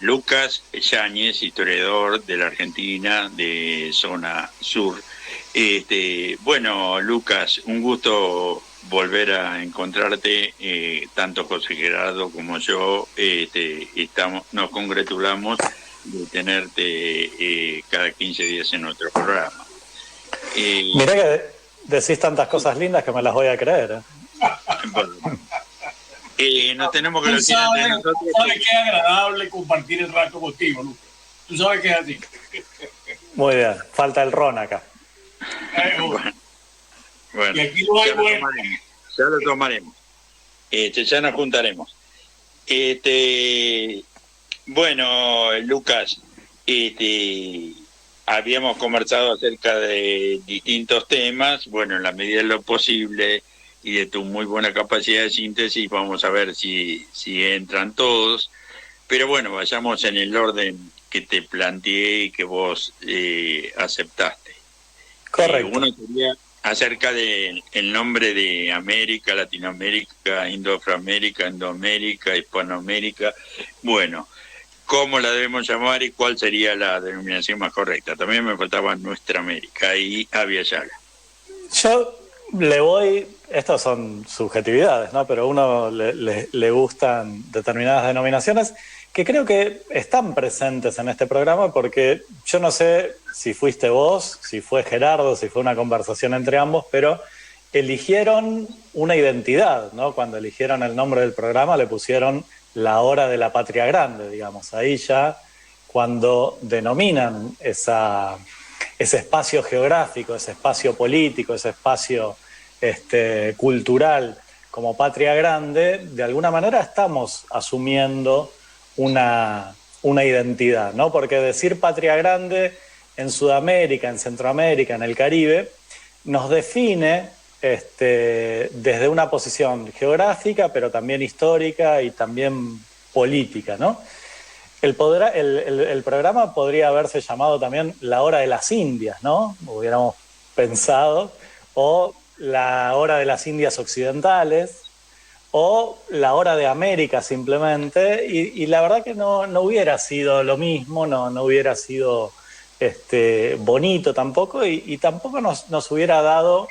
Lucas Yáñez, historiador de la Argentina, de zona sur. Bueno, Lucas, un gusto volver a encontrarte, tanto José Gerardo como yo, nos congratulamos de tenerte cada 15 días en nuestro programa. Mirá que decís tantas cosas lindas que me las voy a creer. Bueno, nos tenemos que decir entre nosotros. Tú sabes que es agradable compartir el rato contigo, Lucas. Tú sabes que es así. Muy bien, falta el ron acá. Bueno, y aquí no hay bueno. Ya lo tomaremos. Ya nos juntaremos. Bueno, Lucas, habíamos conversado acerca de distintos temas. Bueno, en la medida de lo posible y de tu muy buena capacidad de síntesis, vamos a ver si entran todos. Pero bueno, vayamos en el orden que te planteé y que vos aceptaste. Correcto. Uno sería acerca del nombre de América, Latinoamérica, Indoafroamérica, Endoamérica, Hispanoamérica. Bueno, ¿cómo la debemos llamar y cuál sería la denominación más correcta? También me faltaba Nuestra América y Abya Yala. Yo le voy, estas son subjetividades, ¿no? Pero a uno le gustan determinadas denominaciones que creo que están presentes en este programa, porque yo no sé si fuiste vos, si fue Gerardo, si fue una conversación entre ambos, pero eligieron una identidad, ¿no? Cuando eligieron el nombre del programa le pusieron la hora de la patria grande, digamos. Ahí ya, cuando denominan ese espacio geográfico, ese espacio político, ese espacio cultural como patria grande, de alguna manera estamos asumiendo una identidad, ¿no? Porque decir patria grande en Sudamérica, en Centroamérica, en el Caribe, nos define desde una posición geográfica, pero también histórica y también política, ¿no? El programa podría haberse llamado también La Hora de las Indias, ¿no? Hubiéramos pensado, o La Hora de las Indias Occidentales, o La Hora de América simplemente, y la verdad que no hubiera sido lo mismo, no hubiera sido bonito tampoco, y tampoco nos hubiera dado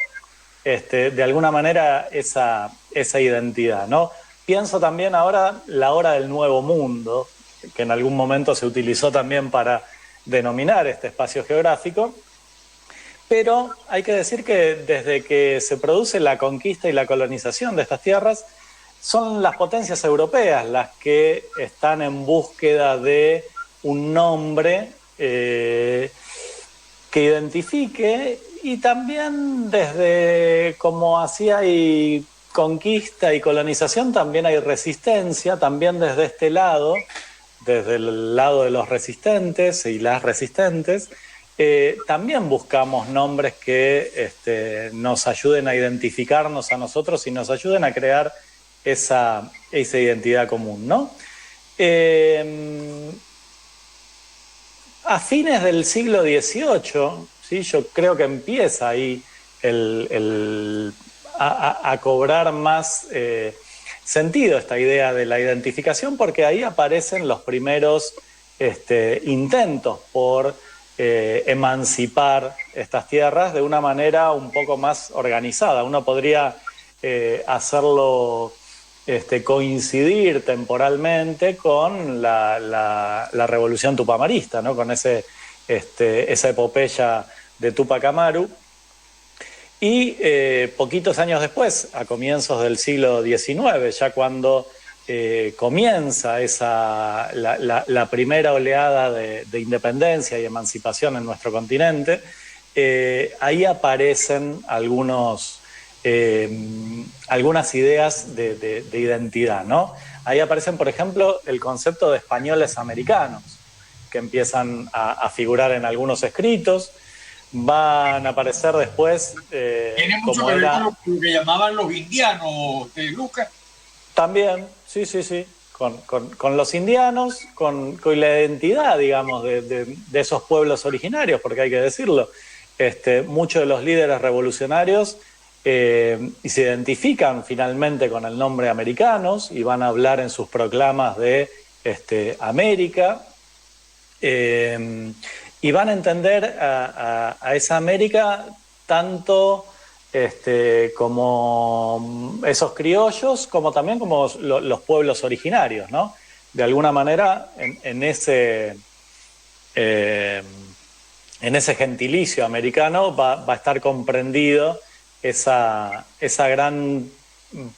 de alguna manera esa identidad, ¿no? Pienso también ahora La Hora del Nuevo Mundo, que en algún momento se utilizó también para denominar este espacio geográfico, pero hay que decir que desde que se produce la conquista y la colonización de estas tierras, son las potencias europeas las que están en búsqueda de un nombre que identifique, y también desde como así hay conquista y colonización, también hay resistencia, también desde este lado, desde el lado de los resistentes y las resistentes, también buscamos nombres que nos ayuden a identificarnos a nosotros y nos ayuden a crear esa identidad común, ¿no? A fines del siglo XVIII, ¿sí? Yo creo que empieza ahí a cobrar más sentido esta idea de la identificación, porque ahí aparecen los primeros intentos por emancipar estas tierras de una manera un poco más organizada. Uno podría hacerlo coincidir temporalmente con la revolución tupamarista, ¿no? Con esa epopeya de Tupac Amaru. Y poquitos años después, a comienzos del siglo XIX, ya cuando comienza la primera oleada de independencia y emancipación en nuestro continente, ahí aparecen algunas ideas de identidad, ¿no? Ahí aparecen, por ejemplo, el concepto de españoles americanos, que empiezan a figurar en algunos escritos. Van a aparecer después tiene mucho que ver con lo que llamaban los indianos, Lucas. También, sí, con los indianos, con la identidad, digamos, de esos pueblos originarios, porque hay que decirlo, muchos de los líderes revolucionarios se identifican finalmente con el nombre americanos y van a hablar en sus proclamas de América, y van a entender a esa América tanto como esos criollos, como también como los pueblos originarios, ¿no? De alguna manera, en ese gentilicio americano va a estar comprendido esa gran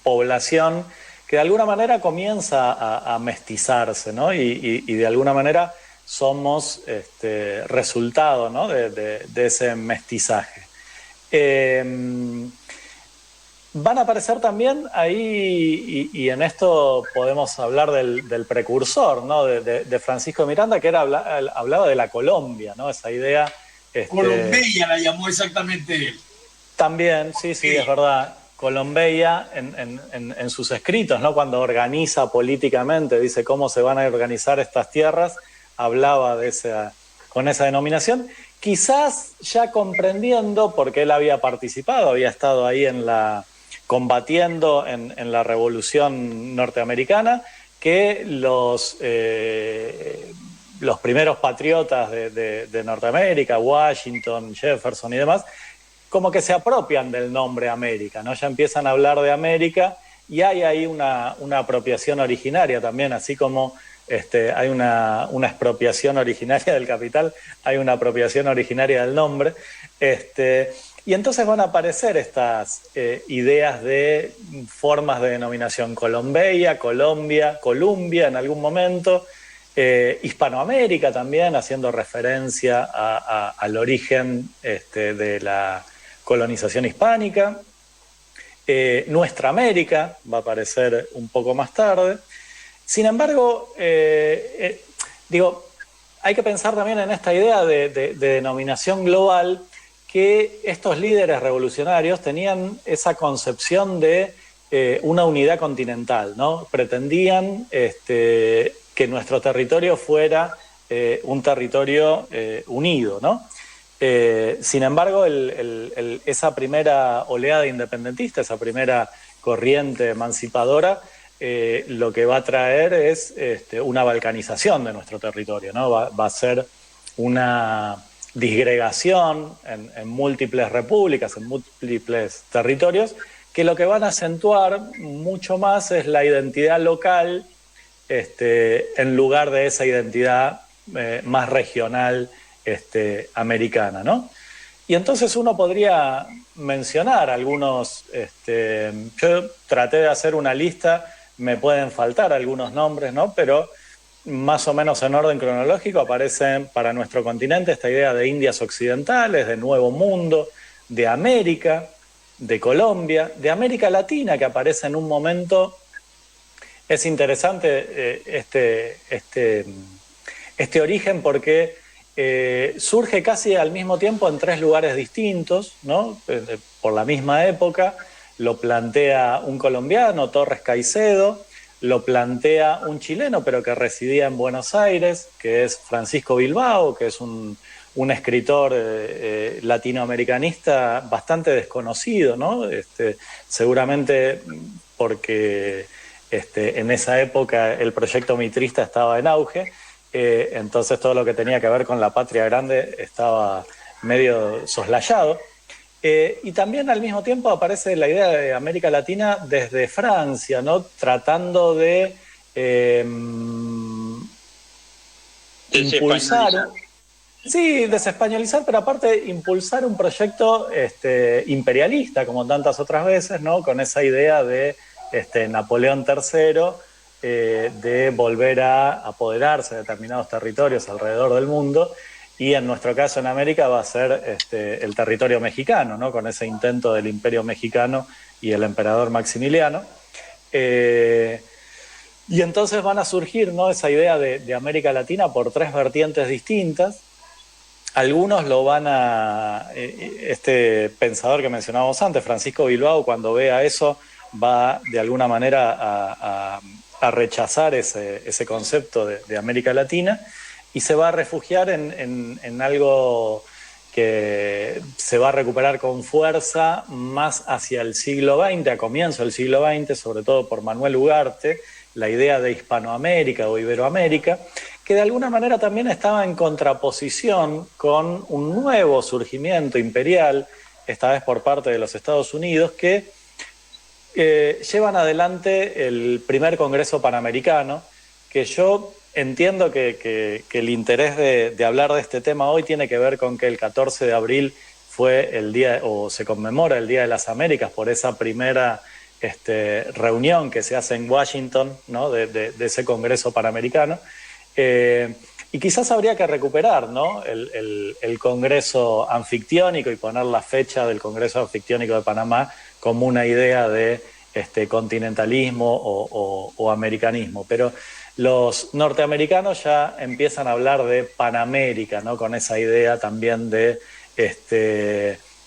población que de alguna manera comienza a mestizarse, ¿no? Y de alguna manera somos resultado, ¿no? de ese mestizaje. Van a aparecer también ahí, y en esto podemos hablar del precursor, ¿no? de Francisco de Miranda, que hablaba de la Colombia, ¿no? Esa idea. Colombeya la llamó exactamente él. También, sí, es verdad. Colombeya en sus escritos, ¿no? Cuando organiza políticamente, dice cómo se van a organizar estas tierras, hablaba con esa denominación, quizás ya comprendiendo, porque él había participado, había estado ahí combatiendo en la Revolución Norteamericana, que los primeros patriotas de Norteamérica, Washington, Jefferson y demás, como que se apropian del nombre América, ¿no? Ya empiezan a hablar de América y hay ahí una apropiación originaria también, así como hay una expropiación originaria del capital, hay una apropiación originaria del nombre. Y entonces van a aparecer estas ideas de formas de denominación: Colombeya, Colombia, Columbia en algún momento, Hispanoamérica también, haciendo referencia al origen de la colonización hispánica. Nuestra América va a aparecer un poco más tarde. Sin embargo, hay que pensar también en esta idea de denominación global, que estos líderes revolucionarios tenían esa concepción de una unidad continental, ¿no? Pretendían que nuestro territorio fuera un territorio unido, ¿no? Sin embargo, esa primera oleada independentista, esa primera corriente emancipadora, lo que va a traer es una balcanización de nuestro territorio, ¿no? Va a ser una disgregación en múltiples repúblicas, en múltiples territorios, que lo que van a acentuar mucho más es la identidad local, en lugar de esa identidad más regional americana, ¿no? Y entonces uno podría mencionar algunos, yo traté de hacer una lista, me pueden faltar algunos nombres, ¿no? Pero más o menos en orden cronológico aparecen para nuestro continente esta idea de Indias occidentales, de Nuevo Mundo, de América, de Colombia, de América Latina, que aparece en un momento. Es interesante este origen porque surge casi al mismo tiempo en tres lugares distintos, ¿no? Por la misma época. Lo plantea un colombiano, Torres Caicedo, lo plantea un chileno, pero que residía en Buenos Aires, que es Francisco Bilbao, que es un escritor latinoamericanista bastante desconocido, ¿no? Seguramente porque en esa época el proyecto mitrista estaba en auge, entonces todo lo que tenía que ver con la patria grande estaba medio soslayado. Y también al mismo tiempo aparece la idea de América Latina desde Francia, ¿no? Tratando de impulsar, desespañolizar, pero aparte impulsar un proyecto imperialista, como tantas otras veces, ¿no? Con esa idea de Napoleón III, de volver a apoderarse de determinados territorios alrededor del mundo. Y en nuestro caso en América va a ser el territorio mexicano, ¿no? Con ese intento del Imperio Mexicano y el emperador Maximiliano. Y entonces van a surgir, ¿no? Esa idea de América Latina por tres vertientes distintas. Algunos lo van a... este pensador que mencionábamos antes, Francisco Bilbao, cuando vea eso, va de alguna manera a rechazar ese concepto de América Latina, y se va a refugiar en algo que se va a recuperar con fuerza más hacia el siglo XX, a comienzo del siglo XX, sobre todo por Manuel Ugarte, la idea de Hispanoamérica o Iberoamérica, que de alguna manera también estaba en contraposición con un nuevo surgimiento imperial, esta vez por parte de los Estados Unidos, que llevan adelante el primer Congreso Panamericano, que yo entiendo que el interés de hablar de este tema hoy tiene que ver con que el 14 de abril fue el día, o se conmemora el Día de las Américas por esa primera reunión que se hace en Washington, ¿no? de ese Congreso Panamericano. Y quizás habría que recuperar, ¿no? el Congreso Anfictiónico y poner la fecha del Congreso Anfictiónico de Panamá como una idea de continentalismo o americanismo. Pero los norteamericanos ya empiezan a hablar de Panamérica, ¿no? Con esa idea también de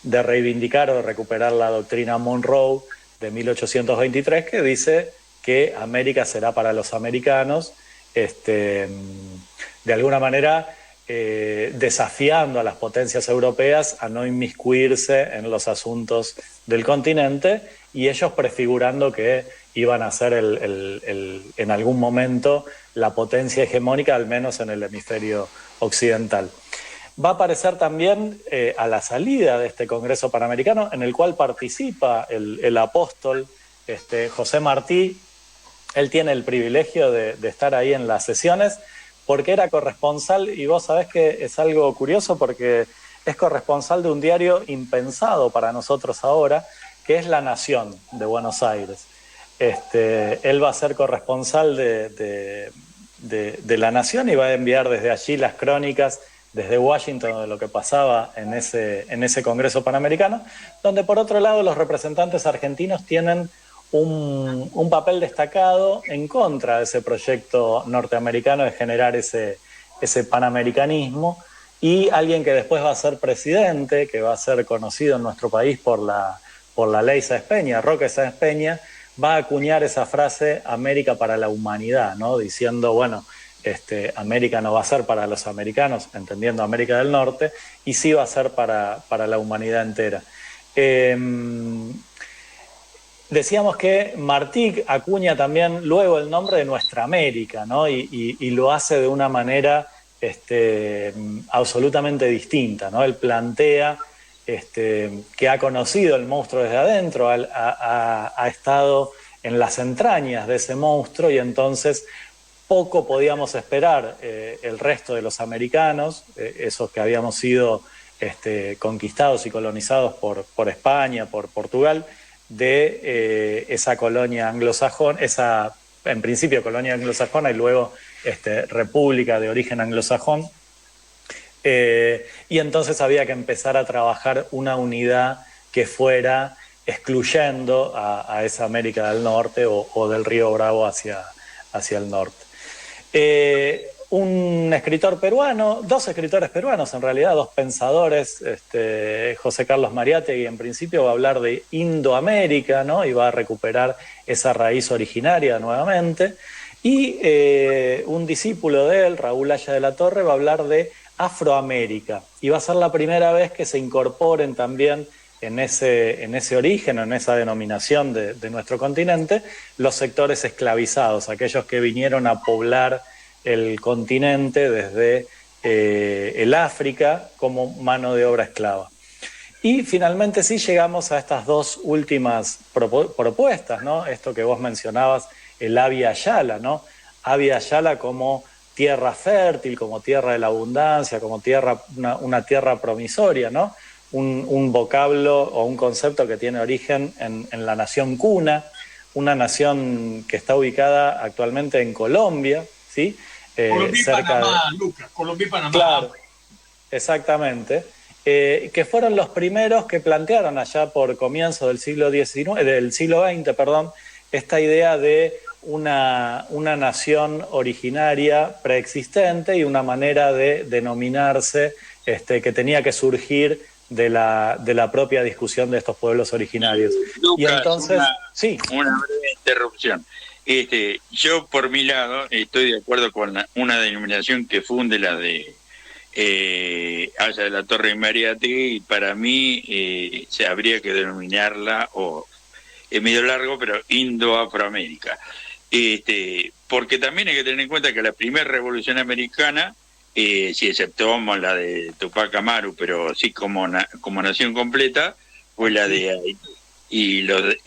reivindicar o de recuperar la doctrina Monroe de 1823, que dice que América será para los americanos, de alguna manera desafiando a las potencias europeas a no inmiscuirse en los asuntos del continente, y ellos prefigurando que iban a ser en algún momento la potencia hegemónica, al menos en el hemisferio occidental. Va a aparecer también a la salida de este Congreso Panamericano, en el cual participa el apóstol José Martí. Él tiene el privilegio de estar ahí en las sesiones porque era corresponsal, y vos sabés que es algo curioso porque es corresponsal de un diario impensado para nosotros ahora, que es La Nación de Buenos Aires. Él va a ser corresponsal de La Nación y va a enviar desde allí las crónicas desde Washington de lo que pasaba en ese Congreso Panamericano, donde por otro lado los representantes argentinos tienen un papel destacado en contra de ese proyecto norteamericano de generar ese panamericanismo, y alguien que después va a ser presidente, que va a ser conocido en nuestro país por la ley Sáenz Peña, Roque Sáenz Peña, va a acuñar esa frase América para la humanidad, ¿no? Diciendo, bueno, América no va a ser para los americanos, entendiendo América del Norte, y sí va a ser para la humanidad entera. Decíamos que Martí acuña también luego el nombre de Nuestra América, ¿no? Y lo hace de una manera absolutamente distinta, ¿no? Él plantea que ha conocido el monstruo desde adentro, ha estado en las entrañas de ese monstruo, y entonces poco podíamos esperar el resto de los americanos, esos que habíamos sido conquistados y colonizados por España, por Portugal, de esa colonia anglosajona, esa en principio colonia anglosajona y luego república de origen anglosajón, y entonces había que empezar a trabajar una unidad que fuera excluyendo a esa América del Norte o del Río Bravo hacia el norte. Un escritor peruano, dos escritores peruanos en realidad, dos pensadores, José Carlos Mariátegui en principio va a hablar de Indoamérica, ¿no? Y va a recuperar esa raíz originaria nuevamente, y un discípulo de él, Raúl Haya de la Torre, va a hablar de Afroamérica, y va a ser la primera vez que se incorporen también en ese origen, en esa denominación de nuestro continente, los sectores esclavizados, aquellos que vinieron a poblar el continente desde el África como mano de obra esclava. Y finalmente sí llegamos a estas dos últimas propuestas, ¿no? Esto que vos mencionabas, el Abya Yala, ¿no? Abya Yala como tierra fértil, como tierra de la abundancia, como una tierra promisoria, ¿no? Un vocablo o un concepto que tiene origen en la nación cuna, una nación que está ubicada actualmente en Colombia, ¿sí? Colombia y Panamá, Lucas, Colombia y Panamá. Claro, exactamente. Que fueron los primeros que plantearon allá por comienzo del siglo XX, esta idea de una nación originaria preexistente y una manera de denominarse que tenía que surgir de la propia discusión de estos pueblos originarios. Lucas, y entonces, una breve interrupción. Yo por mi lado estoy de acuerdo con una denominación que funde la de Haya de la Torre y Mariátegui, y para mí se habría que denominarla, o es medio largo, pero Indo-Afroamérica. Porque también hay que tener en cuenta que la primera revolución americana, si exceptuamos la de Tupac Amaru, pero sí como nación completa, fue la de Haití. Y lo de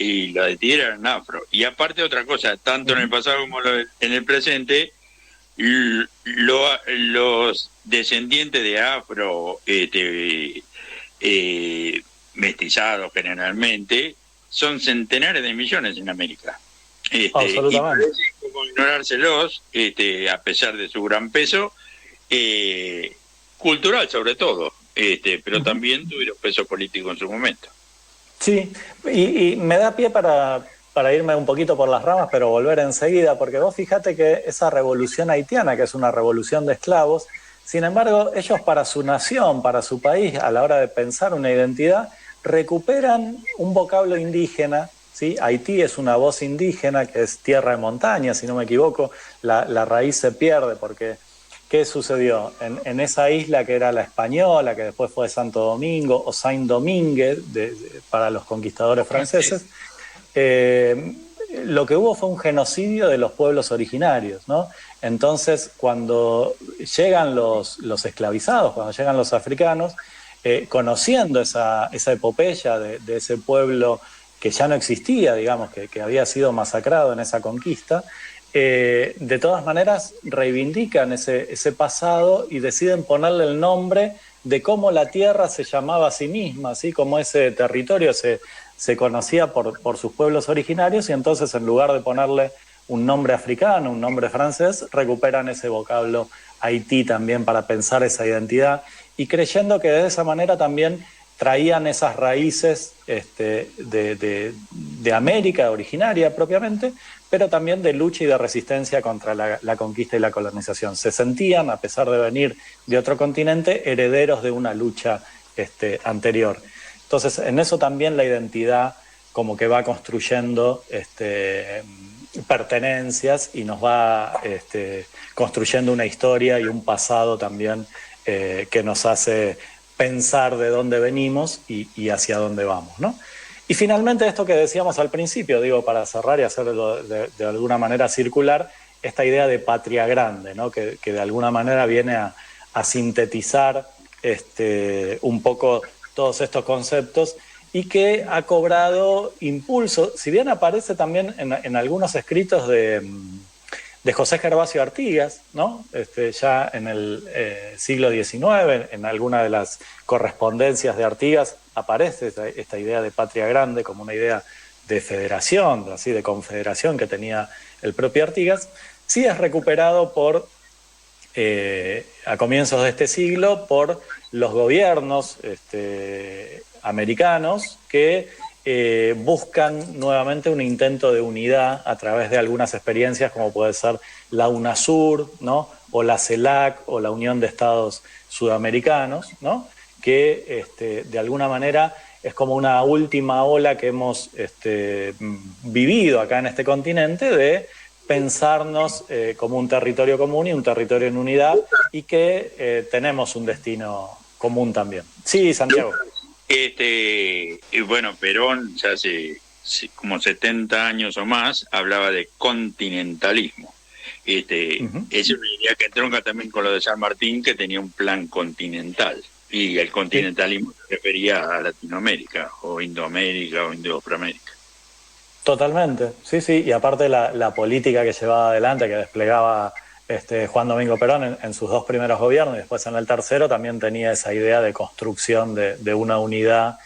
Haití eran afro. Y aparte otra cosa, tanto en el pasado como en el presente, los descendientes de afro mestizados generalmente son centenares de millones en América. Y parece como ignorárselos, a pesar de su gran peso, cultural sobre todo, pero también tuvieron peso político en su momento. Sí, y me da pie para irme un poquito por las ramas, pero volver enseguida, porque vos fíjate que esa revolución haitiana, que es una revolución de esclavos, sin embargo, ellos para su nación, para su país, a la hora de pensar una identidad, recuperan un vocablo indígena, ¿sí? Haití es una voz indígena, que es tierra de montaña, si no me equivoco, la raíz se pierde porque... ¿Qué sucedió? En esa isla que era la Española, que después fue Santo Domingo, o Saint-Domingue para los conquistadores franceses, lo que hubo fue un genocidio de los pueblos originarios, ¿no? Entonces, cuando llegan los esclavizados, cuando llegan los africanos, conociendo esa epopeya de ese pueblo que ya no existía, digamos, que había sido masacrado en esa conquista, de todas maneras reivindican ese pasado y deciden ponerle el nombre de cómo la tierra se llamaba a sí misma, ¿sí? Cómo ese territorio se conocía por sus pueblos originarios, y entonces en lugar de ponerle un nombre africano, un nombre francés, recuperan ese vocablo Haití también para pensar esa identidad, y creyendo que de esa manera también traían esas raíces de América originaria propiamente, pero también de lucha y de resistencia contra la conquista y la colonización. Se sentían, a pesar de venir de otro continente, herederos de una lucha anterior. Entonces, en eso también la identidad como que va construyendo pertenencias y nos va construyendo una historia y un pasado también que nos hace pensar de dónde venimos y hacia dónde vamos, ¿no? Y finalmente esto que decíamos al principio, digo, para cerrar y hacerlo de alguna manera circular, esta idea de patria grande, ¿no? Que de alguna manera viene a sintetizar un poco todos estos conceptos y que ha cobrado impulso, si bien aparece también en algunos escritos de José Gervasio Artigas, ¿no? Ya en el siglo XIX, en alguna de las correspondencias de Artigas, aparece esta idea de patria grande como una idea de federación, así de confederación que tenía el propio Artigas. Sí es recuperado a comienzos de este siglo por los gobiernos americanos que buscan nuevamente un intento de unidad a través de algunas experiencias como puede ser la UNASUR, ¿no? O la CELAC o la Unión de Estados Sudamericanos, ¿no? Que de alguna manera es como una última ola que hemos vivido acá en este continente de pensarnos como un territorio común y un territorio en unidad, y que tenemos un destino común también. Sí, Santiago. Bueno, Perón ya hace como 70 años o más hablaba de continentalismo. Es una idea que entronca también con lo de San Martín, que tenía un plan continental, y el continentalismo se refería a Latinoamérica o Indoamérica o Indoamérica. Totalmente, sí, y aparte la política que llevaba adelante, que desplegaba Juan Domingo Perón en sus dos primeros gobiernos y después en el tercero, también tenía esa idea de construcción de una unidad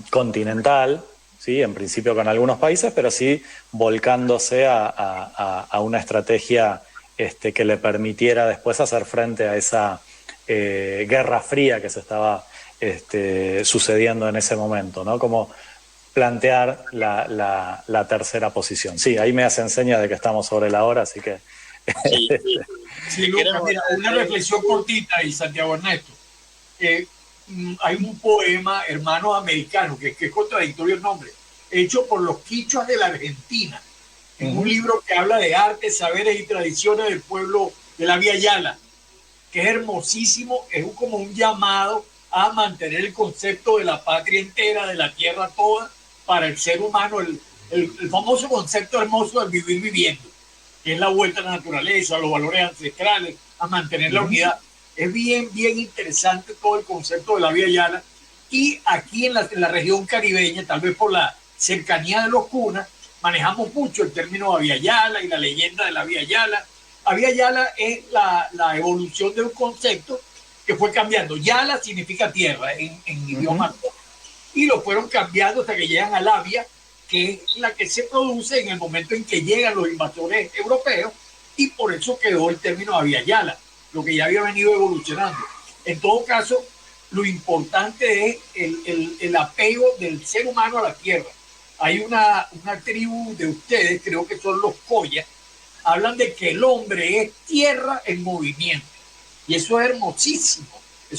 continental, ¿sí? En principio con algunos países, pero sí volcándose a una estrategia que le permitiera después hacer frente a esa guerra fría que se estaba sucediendo en ese momento, ¿no? Como plantear la tercera posición. Sí, ahí me hacen señas de que estamos sobre la hora, así que... Sí, Lucas, mira, una reflexión cortita y Santiago Ernesto. Hay un poema, Hermanos Americanos, que es contradictorio el nombre, hecho por los quichuas de la Argentina, en un libro que habla de arte, saberes y tradiciones del pueblo de la Vía Yala, que es hermosísimo, es como un llamado a mantener el concepto de la patria entera, de la tierra toda, para el ser humano, el famoso concepto hermoso del vivir viviendo, que es la vuelta a la naturaleza, a los valores ancestrales, a mantener la unidad. Es bien interesante todo el concepto de la Vía Yala. Y aquí en la región caribeña, tal vez por la cercanía de los cunas, manejamos mucho el término Vía Yala y la leyenda de la Vía Yala. La Vía Yala es la evolución de un concepto que fue cambiando. Yala significa tierra en idioma, y lo fueron cambiando hasta que llegan a la Vía, que es la que se produce en el momento en que llegan los invasores europeos, y por eso quedó el término Vía Yala, lo que ya había venido evolucionando. En todo caso, lo importante es el apego del ser humano a la tierra. Hay una tribu de ustedes, creo que son los Coya, hablan de que el hombre es tierra en movimiento. Y eso es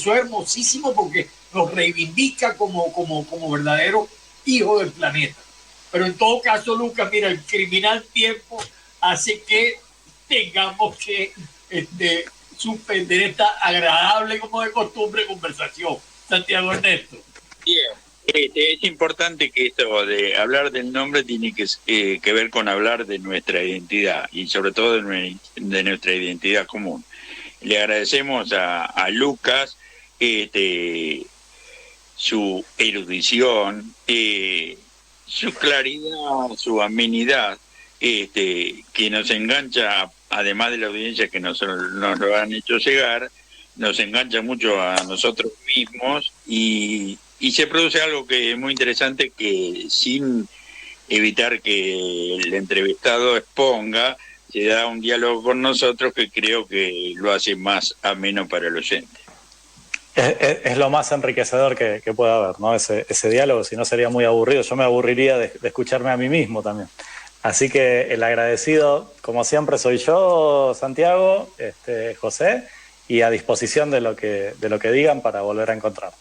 hermosísimo porque nos reivindica como verdaderos hijos del planeta. Pero en todo caso, Lucas, mira, el criminal tiempo hace que tengamos que suspender esta agradable, como de costumbre, conversación. Santiago Ernesto. Bien. Es importante que esto de hablar del nombre tiene que ver con hablar de nuestra identidad y sobre todo de nuestra identidad común. Le agradecemos a Lucas su erudición, su claridad, su amenidad, que nos engancha, además de la audiencia que nos lo han hecho llegar, nos engancha mucho a nosotros mismos y se produce algo que es muy interesante, que sin evitar que el entrevistado exponga, se da un diálogo con nosotros que creo que lo hace más ameno para el oyente. Es lo más enriquecedor que puede haber, ¿no? Ese diálogo, si no sería muy aburrido. Yo me aburriría de escucharme a mí mismo también. Así que el agradecido, como siempre, soy yo, Santiago, José, y a disposición de lo que digan para volver a encontrar.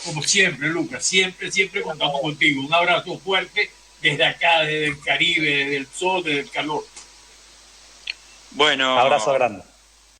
Como siempre, Lucas, siempre contamos contigo. Un abrazo fuerte desde acá, desde el Caribe, desde el sol, desde el calor. Bueno, abrazo grande.